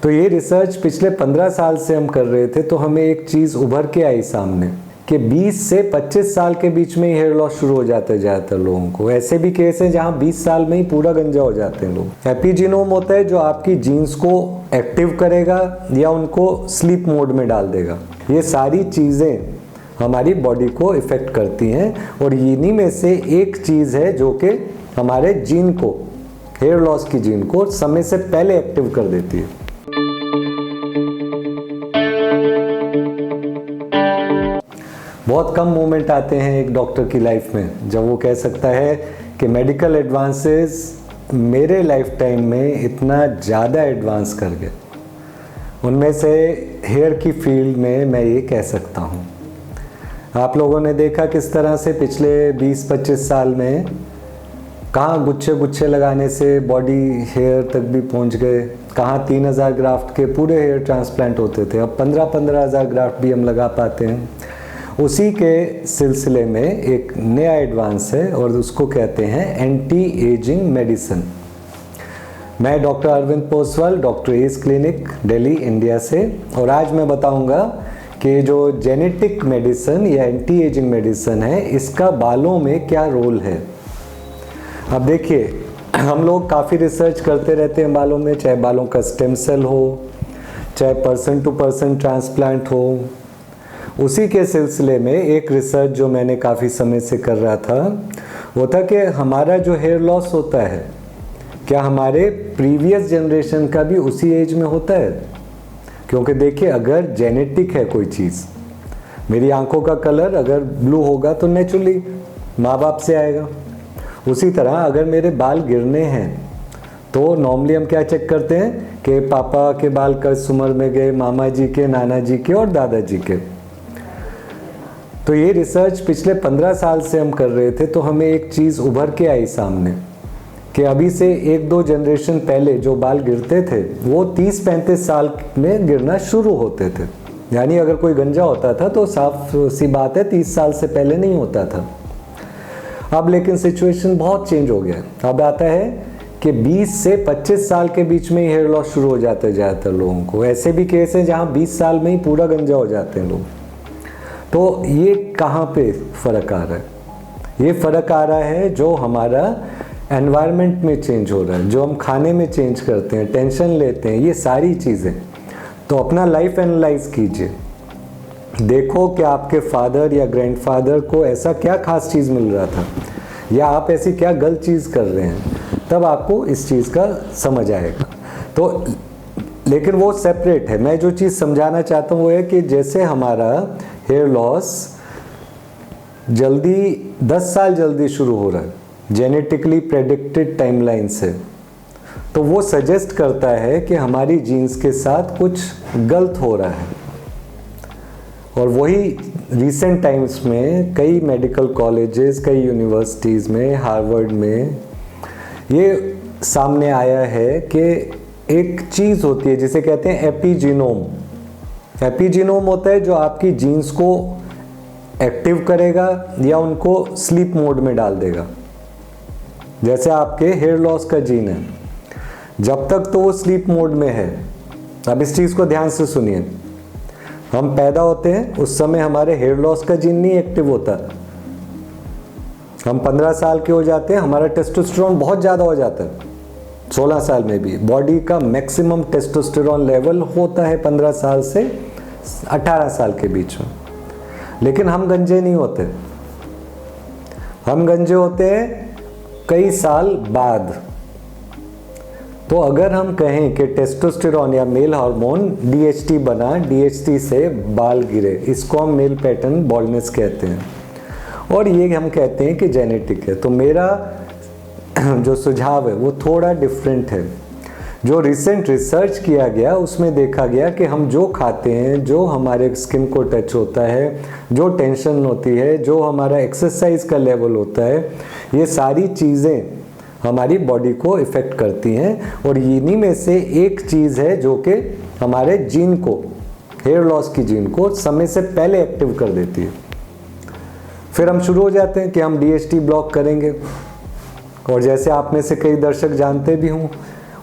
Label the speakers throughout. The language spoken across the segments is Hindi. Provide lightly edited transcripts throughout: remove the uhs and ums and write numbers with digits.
Speaker 1: तो ये रिसर्च पिछले 15 साल से हम कर रहे थे, तो हमें एक चीज़ उभर के आई सामने कि 20 से 25 साल के बीच में ही हेयर लॉस शुरू हो जाता है ज़्यादातर लोगों को। ऐसे भी केस हैं जहाँ 20 साल में ही पूरा गंजा हो जाते हैं लोग। एपिजीनोम होता है जो आपकी जीन्स को एक्टिव करेगा या उनको स्लीप मोड में डाल देगा। ये सारी चीज़ें हमारी बॉडी को इफ़ेक्ट करती हैं और इन्हीं में से एक चीज़ है जो कि हमारे जीन को, हेयर लॉस की जीन को समय से पहले एक्टिव कर देती है। बहुत कम मोमेंट आते हैं एक डॉक्टर की लाइफ में जब वो कह सकता है कि मेडिकल एडवांसेस मेरे लाइफ टाइम में इतना ज़्यादा एडवांस कर गए। उनमें से हेयर की फील्ड में मैं ये कह सकता हूँ, आप लोगों ने देखा किस तरह से पिछले 20-25 साल में कहाँ गुच्छे गुच्छे लगाने से बॉडी हेयर तक भी पहुँच गए, कहाँ 3000 ग्राफ्ट के पूरे हेयर ट्रांसप्लांट होते थे, अब 15-15 हज़ार ग्राफ्ट भी हम लगा पाते हैं। उसी के सिलसिले में एक नया एडवांस है और उसको कहते हैं एंटी एजिंग मेडिसिन। मैं doctor Arvind Poswal, doctor age clinic, Delhi, India से, और आज मैं बताऊंगा कि जो जेनेटिक मेडिसिन या एंटी एजिंग मेडिसिन है इसका बालों में क्या रोल है। अब देखिए, हम लोग काफ़ी रिसर्च करते रहते हैं बालों में, चाहे बालों का स्टेम सेल हो, चाहे पर्सन टू पर्सन ट्रांसप्लांट हो। उसी के सिलसिले में एक रिसर्च जो मैंने काफ़ी समय से कर रहा था वो था कि हमारा जो हेयर लॉस होता है क्या हमारे प्रीवियस जनरेशन का भी उसी एज में होता है। क्योंकि देखिए, अगर जेनेटिक है कोई चीज़, मेरी आंखों का कलर अगर ब्लू होगा तो नेचुरली माँ बाप से आएगा। उसी तरह अगर मेरे बाल गिरने हैं तो नॉर्मली हम क्या चेक करते हैं कि पापा के बाल किस उम्र में गए, मामा जी के, नाना जी के और दादाजी के। तो ये रिसर्च पिछले 15 साल से हम कर रहे थे, तो हमें एक चीज़ उभर के आई सामने कि अभी से 1-2 जनरेशन पहले जो बाल गिरते थे वो 30-35 साल में गिरना शुरू होते थे। यानी अगर कोई गंजा होता था तो साफ सी बात है 30 साल से पहले नहीं होता था। अब लेकिन सिचुएशन बहुत चेंज हो गया। अब आता है कि 20 से 25 साल के बीच में ही हेयर लॉस शुरू हो जाता है ज़्यादातर लोगों को। ऐसे भी केस हैं जहाँ 20 साल में ही पूरा गंजा हो जाते हैं लोग। तो ये कहाँ पे फ़र्क आ रहा है? ये फ़र्क आ रहा है जो हमारा एनवायरनमेंट में चेंज हो रहा है, जो हम खाने में चेंज करते हैं, टेंशन लेते हैं, ये सारी चीज़ें। तो अपना लाइफ एनालाइज कीजिए, देखो कि आपके फादर या ग्रैंडफादर को ऐसा क्या खास चीज़ मिल रहा था या आप ऐसी क्या गलत चीज़ कर रहे हैं, तब आपको इस चीज़ का समझ आएगा। तो लेकिन वो सेपरेट है। मैं जो चीज़ समझाना चाहता हूँ वो है कि जैसे हमारा हेयर लॉस जल्दी 10 साल जल्दी शुरू हो रहा है जेनेटिकली प्रेडिक्टेड टाइमलाइन से, तो वो सजेस्ट करता है कि हमारी जीन्स के साथ कुछ गलत हो रहा है। और वही रिसेंट टाइम्स में कई मेडिकल कॉलेजेस, कई यूनिवर्सिटीज़ में, हार्वर्ड में ये सामने आया है कि एक चीज़ होती है जिसे कहते हैं एपिजीनोम। एपिजीनोम होता है जो आपकी जीन्स को एक्टिव करेगा या उनको स्लीप मोड में डाल देगा। जैसे आपके हेयर लॉस का जीन है, जब तक तो वो स्लीप मोड में है। अब इस चीज़ को ध्यान से सुनिए, हम पैदा होते हैं उस समय हमारे हेयर लॉस का जीन नहीं एक्टिव होता। हम 15 साल के हो जाते हैं, हमारा टेस्टोस्टेरोन बहुत ज़्यादा हो जाता है। 16 साल में भी बॉडी का मैक्सिमम टेस्टोस्टेरोन लेवल होता है 15 साल से 18 साल के बीच में। लेकिन हम गंजे नहीं होते, हम गंजे होते हैं कई साल बाद। तो अगर हम कहें कि टेस्टोस्टेरोन या मेल हार्मोन DHT बना, DHT से बाल गिरे, इसको हम मेल पैटर्न बॉल्डनेस कहते हैं, और ये हम कहते हैं कि जेनेटिक है। तो मेरा जो सुझाव है वो थोड़ा डिफरेंट है। जो रिसेंट रिसर्च किया गया उसमें देखा गया कि हम जो खाते हैं, जो हमारे स्किन को टच होता है, जो टेंशन होती है, जो हमारा एक्सरसाइज का लेवल होता है, ये सारी चीज़ें हमारी बॉडी को इफ़ेक्ट करती हैं। और इन्हीं में से एक चीज़ है जो कि हमारे जीन को, हेयर लॉस की जीन को समय से पहले एक्टिव कर देती है। फिर हम शुरू हो जाते हैं कि हम DHT ब्लॉक करेंगे। और जैसे आप में से कई दर्शक जानते भी हों,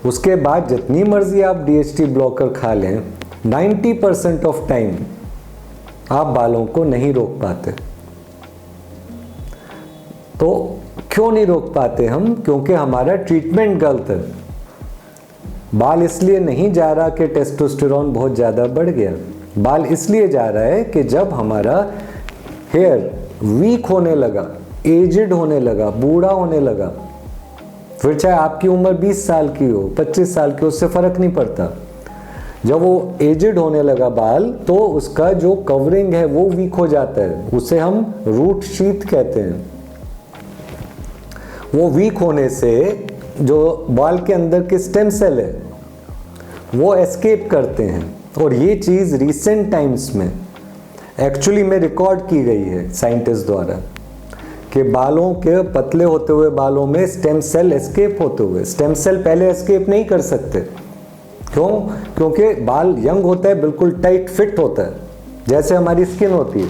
Speaker 1: उसके बाद जितनी मर्जी आप DHT ब्लॉकर खा लें, 90% ऑफ टाइम आप बालों को नहीं रोक पाते। तो क्यों नहीं रोक पाते हम? क्योंकि हमारा ट्रीटमेंट गलत है। बाल इसलिए नहीं जा रहा कि टेस्टोस्टेरोन बहुत ज़्यादा बढ़ गया, बाल इसलिए जा रहा है कि जब हमारा हेयर वीक होने लगा, एजिड होने लगा, बूढ़ा होने लगा, फिर चाहे आपकी उम्र 20 साल की हो, 25 साल की हो, उससे फ़र्क नहीं पड़ता। जब वो एजिड होने लगा बाल, तो उसका जो कवरिंग है वो वीक हो जाता है, उसे हम रूट शीथ कहते हैं। वो वीक होने से जो बाल के अंदर के स्टेम सेल है वो एस्केप करते हैं, और ये चीज़ रिसेंट टाइम्स में एक्चुअली में रिकॉर्ड की गई है साइंटिस्ट द्वारा कि बालों के पतले होते हुए बालों में स्टेम सेल एस्केप होते हुए, स्टेम सेल पहले एस्केप नहीं कर सकते। क्यों? क्योंकि बाल यंग होता है, बिल्कुल टाइट फिट होता है, जैसे हमारी स्किन होती है।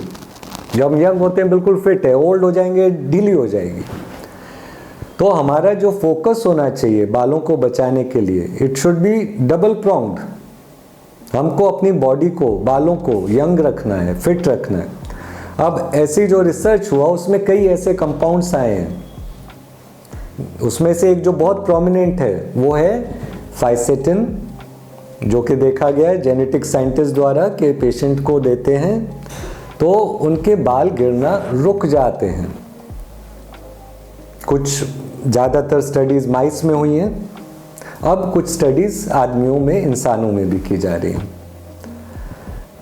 Speaker 1: जब हम यंग होते हैं बिल्कुल फिट है, ओल्ड हो जाएंगे ढीली हो जाएगी। तो हमारा जो फोकस होना चाहिए बालों को बचाने के लिए, it should be double pronged. हमको अपनी बॉडी को, बालों को यंग रखना है, फिट रखना है। अब ऐसी जो रिसर्च हुआ उसमें कई ऐसे कंपाउंड्स आए हैं। उसमें से एक जो बहुत प्रोमिनेंट है वो है फाइसेटिन, जो कि देखा गया है जेनेटिक साइंटिस्ट द्वारा कि पेशेंट को देते हैं तो उनके बाल गिरना रुक जाते हैं। कुछ ज़्यादातर स्टडीज़ माइस में हुई हैं, अब कुछ स्टडीज़ आदमियों में, इंसानों में भी की जा रही हैं।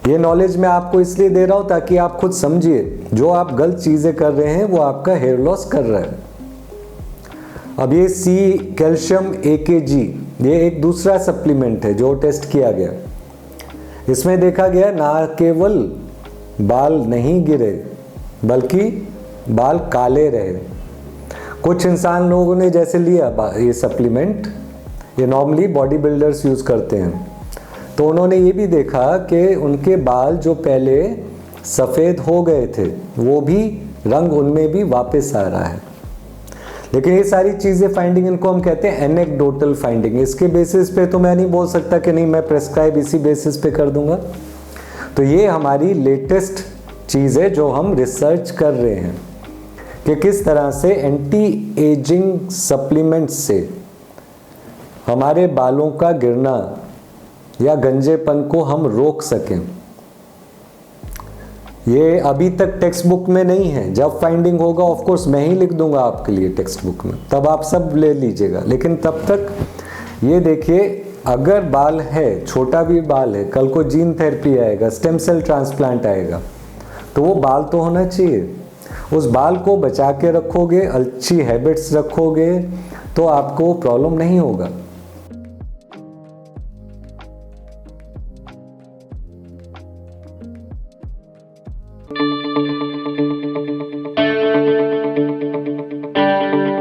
Speaker 1: ये नॉलेज मैं आपको इसलिए दे रहा हूँ ताकि आप खुद समझिए जो आप गलत चीज़ें कर रहे हैं वो आपका हेयर लॉस कर रहा है। अब ये C कैल्शियम AKG, ये एक दूसरा सप्लीमेंट है जो टेस्ट किया गया। इसमें देखा गया ना केवल बाल नहीं गिरे बल्कि बाल काले रहे। कुछ इंसान लोगों ने जैसे लिया ये सप्लीमेंट, ये नॉर्मली बॉडी बिल्डर्स यूज़ करते हैं, तो उन्होंने ये भी देखा कि उनके बाल जो पहले सफ़ेद हो गए थे वो भी रंग उनमें भी वापस आ रहा है। लेकिन ये सारी चीज़ें फाइंडिंग, इनको हम कहते हैं एनेक्डोटल फाइंडिंग। इसके बेसिस पे तो मैं नहीं बोल सकता कि नहीं मैं प्रेस्क्राइब इसी बेसिस पे कर दूंगा। तो ये हमारी लेटेस्ट चीज़ है जो हम रिसर्च कर रहे हैं कि किस तरह से एंटी एजिंग सप्लीमेंट्स से हमारे बालों का गिरना या गंजेपन को हम रोक सकें। ये अभी तक टेक्स्ट बुक में नहीं है, जब फाइंडिंग होगा ऑफ कोर्स मैं ही लिख दूंगा आपके लिए टेक्स्ट बुक में, तब आप सब ले लीजिएगा। लेकिन तब तक ये देखिए, अगर बाल है, छोटा भी बाल है, कल को जीन थेरेपी आएगा, स्टेम सेल ट्रांसप्लांट आएगा, तो वो बाल तो होना चाहिए। उस बाल को बचा के रखोगे, अच्छी हैबिट्स रखोगे तो आपको प्रॉब्लम नहीं होगा।